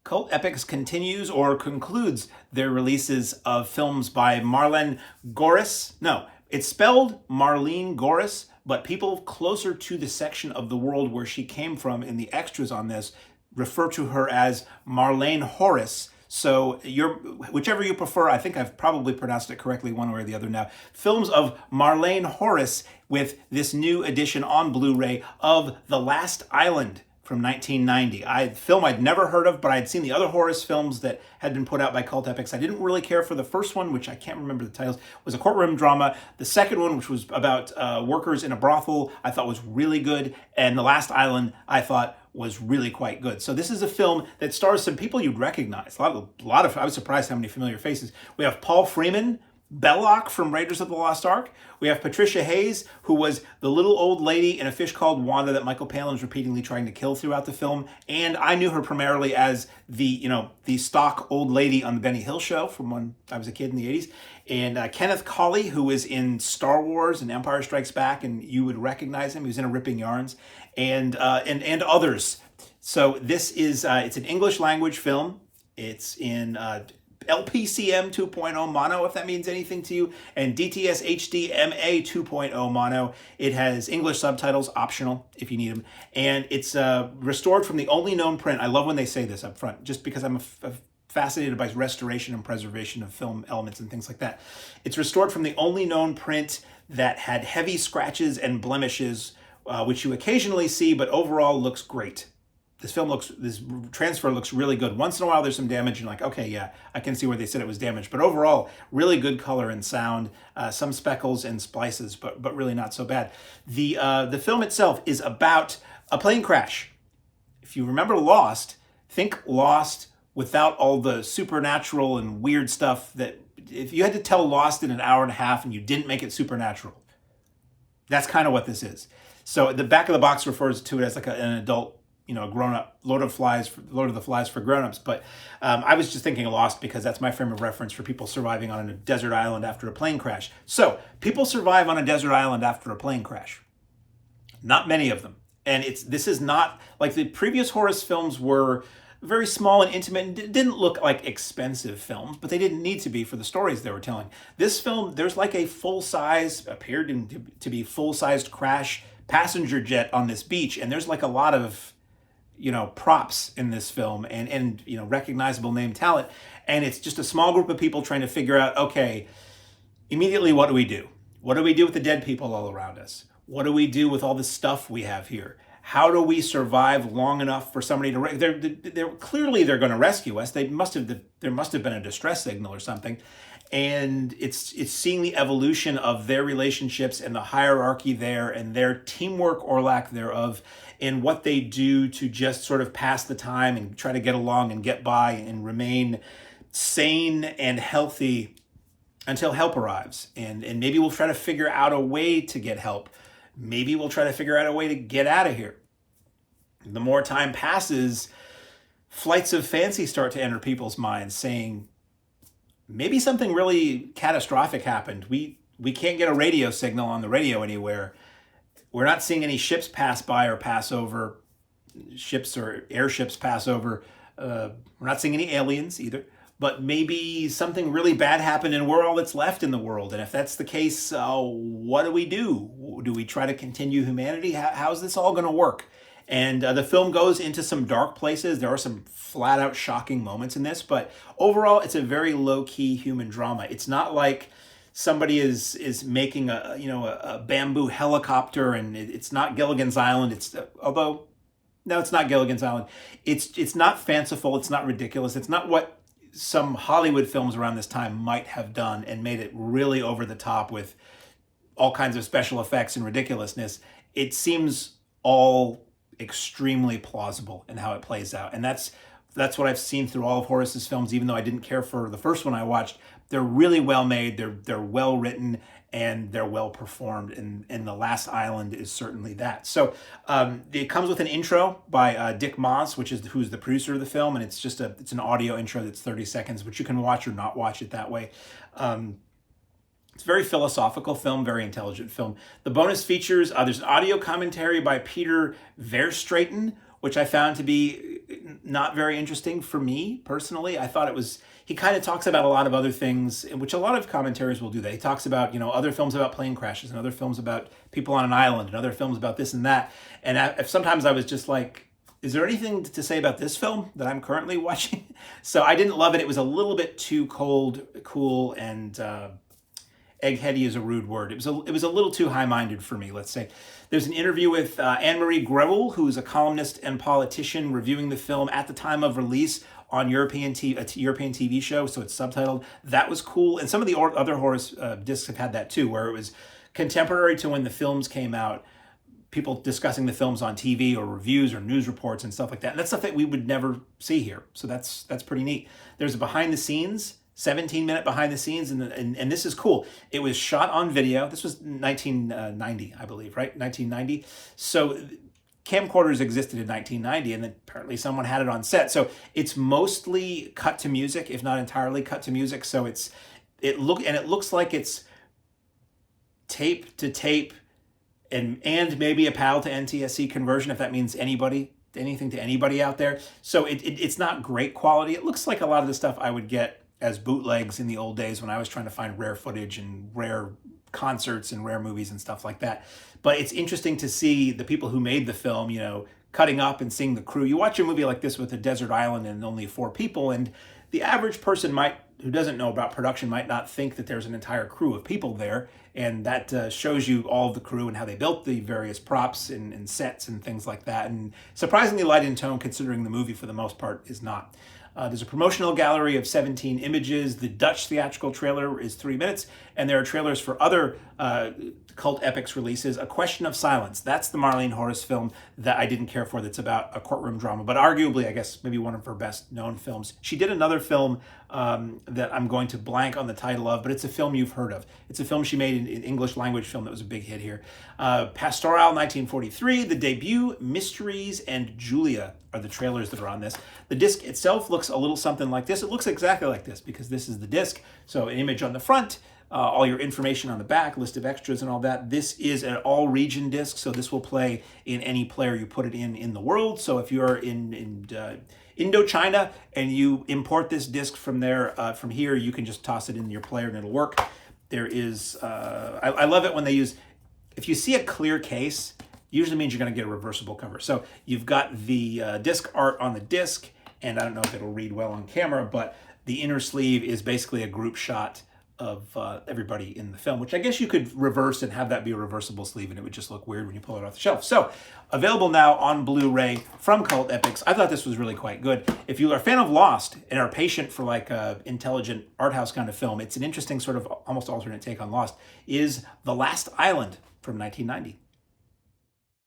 Cult Epics continues or concludes their releases of films by Marleen Gorris. No, it's spelled Marleen Gorris, but people closer to the section of the world where she came from in the extras on this refer to her as Marlene Horace. So whichever you prefer, I think I've probably pronounced it correctly one way or the other now. Films of Marlene Horace with this new edition on Blu-ray of The Last Island from 1990. Film I'd never heard of, but I'd seen the other Horace films that had been put out by Cult Epics. I didn't really care for the first one, which I can't remember the titles, was a courtroom drama. The second one, which was about workers in a brothel, I thought was really good. And The Last Island, I thought was really quite good. So this is a film that stars some people you'd recognize. I was surprised how many familiar faces. We have Paul Freeman, Belloc from Raiders of the Lost Ark. We have Patricia Hayes, who was the little old lady in A Fish Called Wanda that Michael Palin's repeatedly trying to kill throughout the film. And I knew her primarily as the stock old lady on the Benny Hill show from when I was a kid in the 80s. And Kenneth Colley, who was in Star Wars and Empire Strikes Back, and you would recognize him. He was in a Ripping Yarns, and others. So this is it's an English language film. It's in LPCM 2.0 mono, if that means anything to you, and DTS HD MA 2.0 mono. It has English subtitles, optional if you need them, and it's restored from the only known print. I love when they say this up front, just because I'm fascinated by restoration and preservation of film elements and things like that. It's restored from the only known print that had heavy scratches and blemishes, which you occasionally see, but overall looks great. This transfer looks really good. Once in a while there's some damage and you're like, okay, yeah, I can see where they said it was damaged. But overall, really good color and sound, some speckles and splices, but really not so bad. The film itself is about a plane crash. If you remember Lost, think Lost without all the supernatural and weird stuff that, if you had to tell Lost in an hour and a half and you didn't make it supernatural, that's kind of what this is. So the back of the box refers to it as like an adult, a grown-up, Lord of the Flies for grown-ups. But I was just thinking of Lost because that's my frame of reference for people surviving on a desert island after a plane crash. So people survive on a desert island after a plane crash. Not many of them. And this is not like the previous Horace films were very small and intimate and didn't look like expensive films, but they didn't need to be for the stories they were telling. This film, there's like a appeared to be full-sized crash passenger jet on this beach, and there's like a lot of props in this film and recognizable name talent. And it's just a small group of people trying to figure out, okay, immediately, what do we do? What do we do with the dead people all around us? What do we do with all the stuff we have here? How do we survive long enough for somebody to, they're clearly they're going to rescue us. There must have been a distress signal or something. And it's seeing the evolution of their relationships and the hierarchy there and their teamwork or lack thereof in what they do to just sort of pass the time and try to get along and get by and remain sane and healthy until help arrives. And maybe we'll try to figure out a way to get help. Maybe we'll try to figure out a way to get out of here. The more time passes, flights of fancy start to enter people's minds saying, maybe something really catastrophic happened. We can't get a radio signal on the radio anywhere. We're not seeing any ships pass by or pass over, ships or airships pass over. We're not seeing any aliens either. But maybe something really bad happened and we're all that's left in the world. And if that's the case, what do we do? Do we try to continue humanity? How's this all going to work? And the film goes into some dark places. There are some flat out shocking moments in this, but overall it's a very low key human drama. It's not like somebody is making a bamboo helicopter, and it's not Gilligan's Island. It's not Gilligan's Island. It's not fanciful. It's not ridiculous. It's not what some Hollywood films around this time might have done and made it really over the top with all kinds of special effects and ridiculousness. It seems all extremely plausible in how it plays out. And that's what I've seen through all of Horace's films, even though I didn't care for the first one I watched. They're really well made, they're well written, and they're well performed, and The Last Island is certainly that. So it comes with an intro by Dick Maas, who's the producer of the film, and it's an audio intro that's 30 seconds, which you can watch or not watch it that way. It's a very philosophical film, very intelligent film. The bonus features, there's an audio commentary by Peter Verstraeten, which I found to be not very interesting for me personally. I thought it was, he kind of talks about a lot of other things, which a lot of commentaries will do that. He talks about, other films about plane crashes and other films about people on an island and other films about this and that. And sometimes I was just like, is there anything to say about this film that I'm currently watching? So I didn't love it. It was a little bit too cool, and eggheady is a rude word. It was a little too high-minded for me, let's say. There's an interview with Anne-Marie Grewel, who's a columnist and politician, reviewing the film at the time of release on European TV show, so it's subtitled. That was cool. And some of the other Horus discs have had that too, where it was contemporary to when the films came out, people discussing the films on TV or reviews or news reports and stuff like that. And that's stuff that we would never see here. So that's pretty neat. There's a behind the scenes, 17-minute behind the scenes, and this is cool. It was shot on video. This was 1990, I believe, right? 1990. So camcorders existed in 1990, and then apparently someone had it on set. So it's mostly cut to music, if not entirely cut to music. So it looks like it's tape to tape, and maybe a PAL to NTSC conversion, if that means anything to anybody out there. So it's not great quality. It looks like a lot of the stuff I would get as bootlegs in the old days when I was trying to find rare footage and rare concerts and rare movies and stuff like that. But it's interesting to see the people who made the film, cutting up and seeing the crew. You watch a movie like this with a desert island and only 4 people, and the average person who doesn't know about production might not think that there's an entire crew of people there, and that shows you all of the crew and how they built the various props and sets and things like that, and surprisingly light in tone considering the movie for the most part is not. There's a promotional gallery of 17 images. The Dutch theatrical trailer is 3 minutes, and there are trailers for other Cult Epics releases. A Question of Silence. That's the Marleen Horus film that I didn't care for, that's about a courtroom drama, but arguably, I guess, maybe one of her best known films. She did another film that I'm going to blank on the title of, but it's a film you've heard of. It's a film she made in English language film that was a big hit here. Pastoral, 1943, The Debut, Mysteries, and Julia are the trailers that are on this. The disc itself looks a little something like this. It looks exactly like this because this is the disc. So an image on the front, all your information on the back, list of extras and all that. This is an all-region disc, so this will play in any player you put it in the world. So if you're in Indochina and you import this disc from here, you can just toss it in your player and it'll work. There is, I love it when they use, if you see a clear case, usually means you're going to get a reversible cover. So you've got the disc art on the disc, and I don't know if it'll read well on camera, but the inner sleeve is basically a group shot of everybody in the film, which I guess you could reverse and have that be a reversible sleeve, and it would just look weird when you pull it off the shelf. So available now on Blu-ray from Cult Epics. I thought this was really quite good. If you are a fan of Lost and are patient for like a intelligent art house kind of film, it's an interesting sort of almost alternate take on Lost, is The Last Island from 1990.